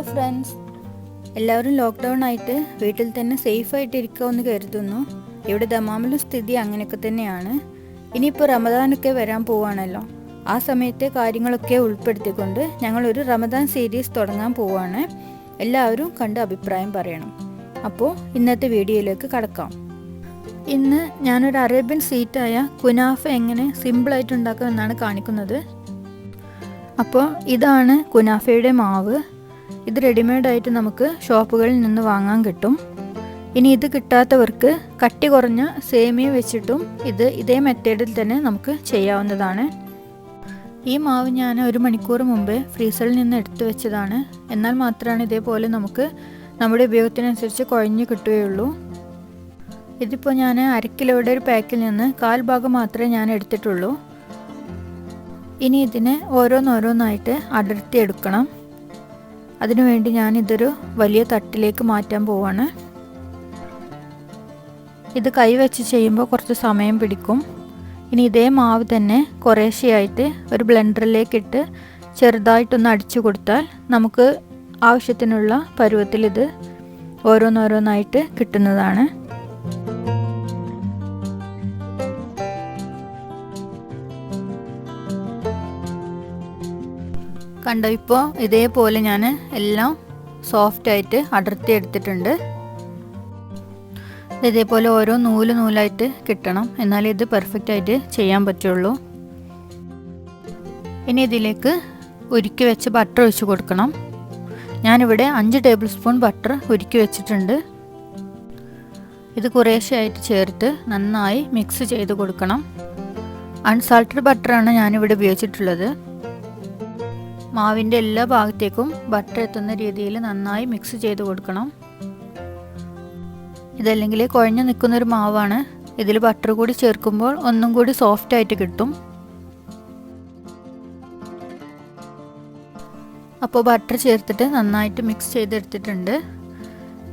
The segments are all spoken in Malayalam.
ഹലോ ഫ്രണ്ട്സ്, എല്ലാവരും ലോക്ക്ഡൗൺ ആയിട്ട് വീട്ടിൽ തന്നെ സേഫായിട്ട് ഇരിക്കുമെന്ന് കരുതുന്നു. ഇവിടെ ദമാമിലും സ്ഥിതി അങ്ങനെയൊക്കെ തന്നെയാണ്. ഇനിയിപ്പോൾ റമദാനൊക്കെ വരാൻ പോവുകയാണല്ലോ. ആ സമയത്തെ കാര്യങ്ങളൊക്കെ ഉൾപ്പെടുത്തിക്കൊണ്ട് ഞങ്ങളൊരു റമദാൻ സീരീസ് തുടങ്ങാൻ പോവുകയാണ്. എല്ലാവരും കണ്ട് അഭിപ്രായം പറയണം. അപ്പോൾ ഇന്നത്തെ വീഡിയോയിലേക്ക് കടക്കാം. ഇന്ന് ഞാനൊരു അറേബ്യൻ സ്വീറ്റായ കുനാഫ എങ്ങനെ സിമ്പിളായിട്ട് ഉണ്ടാക്കാമെന്നാണ് കാണിക്കുന്നത്. അപ്പോൾ ഇതാണ് കുനാഫയുടെ മാവ്. ഇത് റെഡിമെയ്ഡായിട്ട് നമുക്ക് ഷോപ്പുകളിൽ നിന്ന് വാങ്ങാൻ കിട്ടും. ഇനി ഇത് കിട്ടാത്തവർക്ക് കട്ടി കുറഞ്ഞ സേമിയ വെച്ചിട്ടും ഇതേ മെത്തേഡിൽ തന്നെ നമുക്ക് ചെയ്യാവുന്നതാണ്. ഈ മാവ് ഞാൻ 1 മണിക്കൂർ മുമ്പേ ഫ്രീസറിൽ നിന്ന് എടുത്തു വെച്ചതാണ്. എന്നാൽ മാത്രമാണ് ഇതേപോലെ നമുക്ക് നമ്മുടെ ഉപയോഗത്തിനനുസരിച്ച് കുഴഞ്ഞ് കിട്ടുകയുള്ളൂ. ഇതിപ്പോൾ ഞാൻ 1 കിലോയുടെ ഒരു പാക്കിൽ നിന്ന് 1/4 ഭാഗം മാത്രമേ ഞാൻ എടുത്തിട്ടുള്ളൂ. ഇനി ഇതിനെ ഓരോന്നോരോന്നായിട്ട് അടർത്തിയെടുക്കണം. അതിനുവേണ്ടി ഞാനിതൊരു വലിയ തട്ടിലേക്ക് മാറ്റാൻ പോവാണ്. ഇത് കൈവച്ച് ചെയ്യുമ്പോൾ കുറച്ച് സമയം പിടിക്കും. ഇനി ഇതേ മാവ് തന്നെ കുറേശ്ശെയായിട്ട് ഒരു ബ്ലെൻഡറിലേക്കിട്ട് ചെറുതായിട്ടൊന്ന് അടിച്ചു കൊടുത്താൽ നമുക്ക് ആവശ്യത്തിനുള്ള പരുവത്തിൽ ഇത് ഓരോന്നോരോന്നായിട്ട് കിട്ടുന്നതാണ്. കണ്ടോ, ഇപ്പോൾ ഇതേപോലെ ഞാൻ എല്ലാം സോഫ്റ്റായിട്ട് അടർത്തി എടുത്തിട്ടുണ്ട്. ഇതേപോലെ ഓരോ നൂലായിട്ട് കിട്ടണം, എന്നാലേ ഇത് പെർഫെക്റ്റ് ആയിട്ട് ചെയ്യാൻ പറ്റുള്ളൂ. ഇനി ഇതിലേക്ക് ഉരുക്കി വെച്ച് ബട്ടർ ഒഴിച്ച് കൊടുക്കണം. ഞാനിവിടെ 5 ടേബിൾ സ്പൂൺ ബട്ടർ ഉരുക്കി വെച്ചിട്ടുണ്ട്. ഇത് കുറേശ്ശെയായിട്ട് ചേർത്ത് നന്നായി മിക്സ് ചെയ്ത് കൊടുക്കണം. അൺസാൾട്ടഡ് ബട്ടറാണ് ഞാനിവിടെ ഉപയോഗിച്ചിട്ടുള്ളത്. മാവിൻ്റെ എല്ലാ ഭാഗത്തേക്കും ബട്ടർ എത്തുന്ന രീതിയിൽ നന്നായി മിക്സ് ചെയ്ത് കൊടുക്കണം. ഇതല്ലെങ്കിൽ കുഴഞ്ഞു നിൽക്കുന്നൊരു മാവാണ്. ഇതിൽ ബട്ടർ കൂടി ചേർക്കുമ്പോൾ ഒന്നും കൂടി സോഫ്റ്റ് ആയിട്ട് കിട്ടും. അപ്പോൾ ബട്ടർ ചേർത്തിട്ട് നന്നായിട്ട് മിക്സ് ചെയ്തെടുത്തിട്ടുണ്ട്.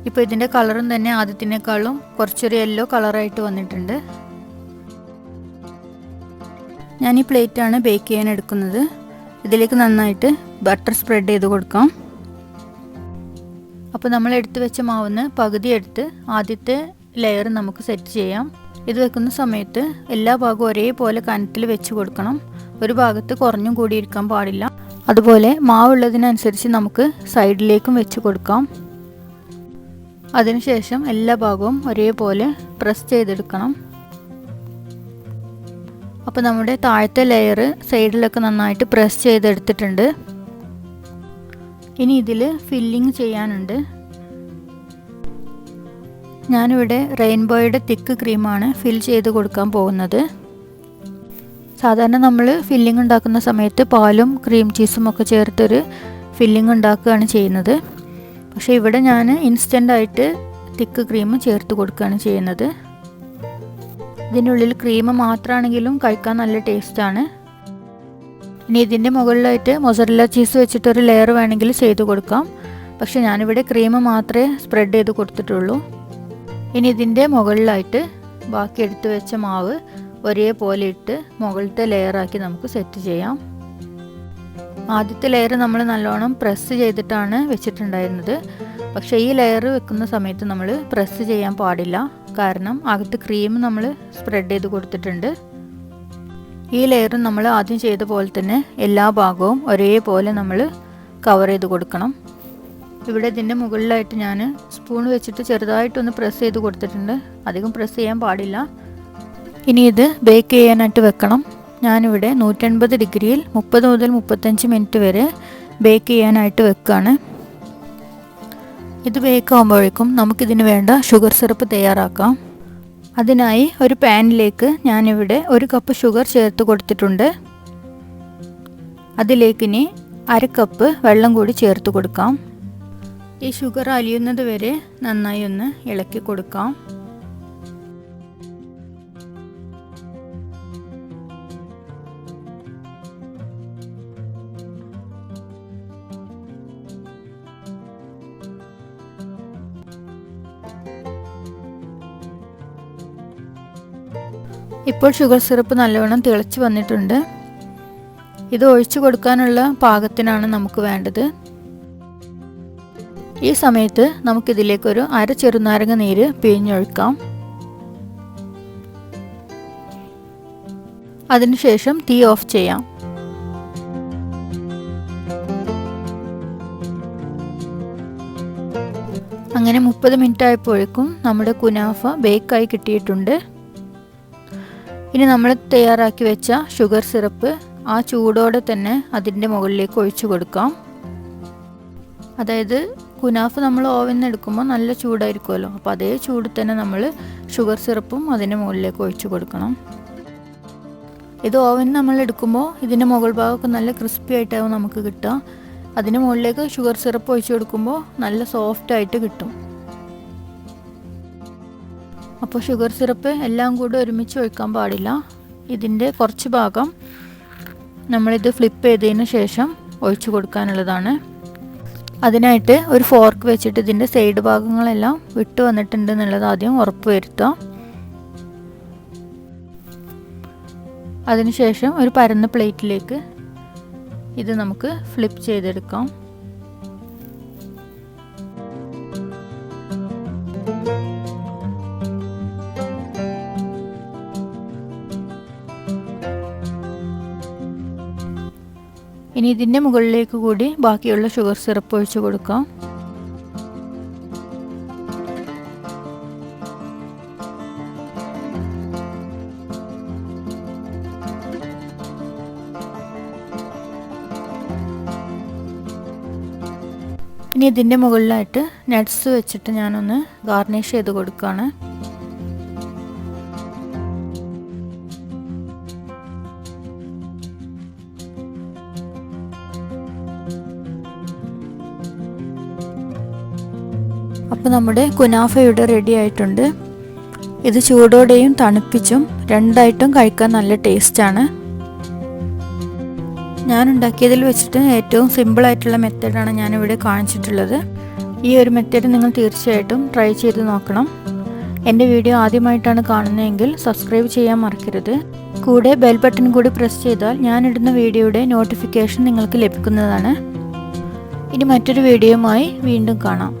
ഇപ്പോൾ ഇതിൻ്റെ കളറും തന്നെ ആദ്യത്തിനേക്കാളും കുറച്ചൊരു യെല്ലോ കളറായിട്ട് വന്നിട്ടുണ്ട്. ഞാൻ ഈ പ്ലേറ്റാണ് ബേക്ക് ചെയ്യാൻ എടുക്കുന്നത്. ഇതിലേക്ക് നന്നായിട്ട് ബട്ടർ സ്പ്രെഡ് ചെയ്ത് കൊടുക്കാം. അപ്പോൾ നമ്മൾ എടുത്തു വെച്ച മാവിന് പകുതി എടുത്ത് ആദ്യത്തെ ലെയർ നമുക്ക് സെറ്റ് ചെയ്യാം. ഇത് വെക്കുന്ന സമയത്ത് എല്ലാ ഭാഗവും ഒരേപോലെ കനത്തിൽ വെച്ച് കൊടുക്കണം. ഒരു ഭാഗത്ത് കുറഞ്ഞും കൂടി ഇരിക്കാൻ പാടില്ല. അതുപോലെ മാവുള്ളതിനനുസരിച്ച് നമുക്ക് സൈഡിലേക്കും വെച്ച് കൊടുക്കാം. അതിനുശേഷം എല്ലാ ഭാഗവും ഒരേപോലെ പ്രസ് ചെയ്തെടുക്കണം. അപ്പോൾ നമ്മുടെ താഴത്തെ ലെയർ സൈഡിലൊക്കെ നന്നായിട്ട് പ്രസ് ചെയ്തെടുത്തിട്ടുണ്ട്. ഇനി ഇതിൽ ഫില്ലിങ് ചെയ്യാനുണ്ട്. ഞാനിവിടെ റെയിൻബോയുടെ തിക്ക് ക്രീമാണ് ഫിൽ ചെയ്ത് കൊടുക്കാൻ പോകുന്നത്. സാധാരണ നമ്മൾ ഫില്ലിങ് ഉണ്ടാക്കുന്ന സമയത്ത് പാലും ക്രീം ചീസും ഒക്കെ ചേർത്തൊരു ഫില്ലിങ് ഉണ്ടാക്കുകയാണ് ചെയ്യുന്നത്. പക്ഷേ ഇവിടെ ഞാൻ ഇൻസ്റ്റൻ്റായിട്ട് തിക്ക് ക്രീം ചേർത്ത് കൊടുക്കുകയാണ് ചെയ്യുന്നത്. ഇതിനുള്ളിൽ ക്രീം മാത്രമാണെങ്കിലും കഴിക്കാൻ നല്ല ടേസ്റ്റാണ്. ഇനി ഇതിൻ്റെ മുകളിലായിട്ട് മൊസറല്ല ചീസ് വെച്ചിട്ടൊരു ലെയർ വേണമെങ്കിൽ ചെയ്ത് കൊടുക്കാം. പക്ഷേ ഞാനിവിടെ ക്രീം മാത്രമേ സ്പ്രെഡ് ചെയ്ത് കൊടുത്തിട്ടുള്ളൂ. ഇനി ഇതിൻ്റെ മുകളിലായിട്ട് ബാക്കി എടുത്തു വെച്ച മാവ് ഒരേപോലെ ഇട്ട് മുകളിലത്തെ ലെയറാക്കി നമുക്ക് സെറ്റ് ചെയ്യാം. ആദ്യത്തെ ലെയർ നമ്മൾ നല്ലോണം പ്രസ് ചെയ്തിട്ടാണ് വെച്ചിട്ടുണ്ടായിരുന്നത്. പക്ഷേ ഈ ലെയർ വെക്കുന്ന സമയത്ത് നമ്മൾ പ്രസ് ചെയ്യാൻ പാടില്ല. കാരണം അകത്ത് ക്രീം നമ്മൾ സ്പ്രെഡ് ചെയ്ത് കൊടുത്തിട്ടുണ്ട്. ഈ ലെയറും നമ്മൾ ആദ്യം ചെയ്ത പോലെ തന്നെ എല്ലാ ഭാഗവും ഒരേപോലെ നമ്മൾ കവർ ചെയ്ത് കൊടുക്കണം. ഇവിടെ ഇതിൻ്റെ മുകളിലായിട്ട് ഞാൻ സ്പൂൺ വെച്ചിട്ട് ചെറുതായിട്ടൊന്ന് പ്രസ് ചെയ്ത് കൊടുത്തിട്ടുണ്ട്. അധികം പ്രസ് ചെയ്യാൻ പാടില്ല. ഇനി ഇത് ബേക്ക് ചെയ്യാനായിട്ട് വെക്കണം. ഞാനിവിടെ 180 ഡിഗ്രിയിൽ 30 മുതൽ 35 മിനിറ്റ് വരെ ബേക്ക് ചെയ്യാനായിട്ട് വെക്കുകയാണ്. ഇത് ബേക്ക് ആകുമ്പോഴേക്കും നമുക്കിതിന് വേണ്ട ഷുഗർ സിറപ്പ് തയ്യാറാക്കാം. അതിനായി ഒരു പാനിലേക്ക് ഞാനിവിടെ 1 കപ്പ് ഷുഗർ ചേർത്ത് കൊടുത്തിട്ടുണ്ട്. അതിലേക്ക് ഇനി 1/2 കപ്പ് വെള്ളം കൂടി ചേർത്ത് കൊടുക്കാം. ഈ ഷുഗർ അലിയുന്നത് വരെ നന്നായി ഒന്ന് ഇളക്കി കൊടുക്കാം. ഇപ്പോൾ ഷുഗർ സിറപ്പ് നല്ലവണ്ണം തിളച്ച് വന്നിട്ടുണ്ട്. ഇത് ഒഴിച്ചു കൊടുക്കാനുള്ള പാകത്തിനാണ് നമുക്ക് വേണ്ടത്. ഈ സമയത്ത് നമുക്കിതിലേക്കൊരു അര ചെറുനാരങ്ങ നീര് പിഴിഞ്ഞൊഴിക്കാം. അതിനുശേഷം തീ ഓഫ് ചെയ്യാം. അങ്ങനെ 30 മിനിറ്റ് ആയപ്പോഴേക്കും നമ്മുടെ കുനാഫ ബേക്കായി കിട്ടിയിട്ടുണ്ട്. ഇനി നമ്മൾ തയ്യാറാക്കി വെച്ച ഷുഗർ സിറപ്പ് ആ ചൂടോടെ തന്നെ അതിൻ്റെ മുകളിലേക്ക് ഒഴിച്ചു കൊടുക്കാം. അതായത് കുനാഫ നമ്മൾ ഓവനിൽ നിന്ന് എടുക്കുമ്പോൾ നല്ല ചൂടായിരിക്കുമല്ലോ, അപ്പോൾ അതേ ചൂടിൽ തന്നെ നമ്മൾ ഷുഗർ സിറപ്പും അതിൻ്റെ മുകളിലേക്ക് ഒഴിച്ചു കൊടുക്കണം. ഇത് ഓവനിൽ നമ്മൾ എടുക്കുമ്പോൾ ഇതിൻ്റെ മുകൾ ഭാഗമൊക്കെ നല്ല ക്രിസ്പി ആയിട്ടാവും നമുക്ക് കിട്ടുക. അതിന് മുകളിലേക്ക് ഷുഗർ സിറപ്പ് ഒഴിച്ചു കൊടുക്കുമ്പോൾ നല്ല സോഫ്റ്റ് ആയിട്ട് കിട്ടും. അപ്പോൾ ഷുഗർ സിറപ്പ് എല്ലാം കൂടെ ഒരുമിച്ച് ഒഴിക്കാൻ പാടില്ല. ഇതിൻ്റെ കുറച്ച് ഭാഗം നമ്മളിത് ഫ്ലിപ്പ് ചെയ്തതിന് ശേഷം ഒഴിച്ചു കൊടുക്കാനുള്ളതാണ്. അതിനായിട്ട് ഒരു ഫോർക്ക് വെച്ചിട്ട് ഇതിൻ്റെ സൈഡ് ഭാഗങ്ങളെല്ലാം വിട്ട് വന്നിട്ടുണ്ട് എന്നുള്ളത് ആദ്യം ഉറപ്പ് വരുത്തുക. അതിനുശേഷം ഒരു പരന്ന പ്ലേറ്റിലേക്ക് ഇത് നമുക്ക് ഫ്ലിപ്പ് ചെയ്തെടുക്കാം. ഇനി ഇതിൻ്റെ മുകളിലേക്ക് കൂടി ബാക്കിയുള്ള ഷുഗർ സിറപ്പ് ഒഴിച്ച് കൊടുക്കാം. ഇനി ഇതിൻ്റെ മുകളിലായിട്ട് നട്ട്സ് വെച്ചിട്ട് ഞാനൊന്ന് ഗാർണിഷ് ചെയ്ത് കൊടുക്കുകയാണ്. അപ്പോൾ നമ്മുടെ കുനാഫ ഇവിടെ റെഡി ആയിട്ടുണ്ട്. ഇത് ചൂടോടെയും തണുപ്പിച്ചും രണ്ടായിട്ടും കഴിക്കാൻ നല്ല ടേസ്റ്റാണ്. ഞാൻ ഉണ്ടാക്കിയതിൽ വെച്ചിട്ട് ഏറ്റവും സിമ്പിളായിട്ടുള്ള മെത്തേഡാണ് ഞാനിവിടെ കാണിച്ചിട്ടുള്ളത്. ഈ ഒരു മെത്തേഡ് നിങ്ങൾ തീർച്ചയായിട്ടും ട്രൈ ചെയ്ത് നോക്കണം. എൻ്റെ വീഡിയോ ആദ്യമായിട്ടാണ് കാണുന്നതെങ്കിൽ സബ്സ്ക്രൈബ് ചെയ്യാൻ മറക്കരുത്. കൂടെ ബെൽ ബട്ടൺ കൂടി പ്രസ് ചെയ്താൽ ഞാനിടുന്ന വീഡിയോയുടെ നോട്ടിഫിക്കേഷൻ നിങ്ങൾക്ക് ലഭിക്കുന്നതാണ്. ഇനി മറ്റൊരു വീഡിയോയുമായി വീണ്ടും കാണാം.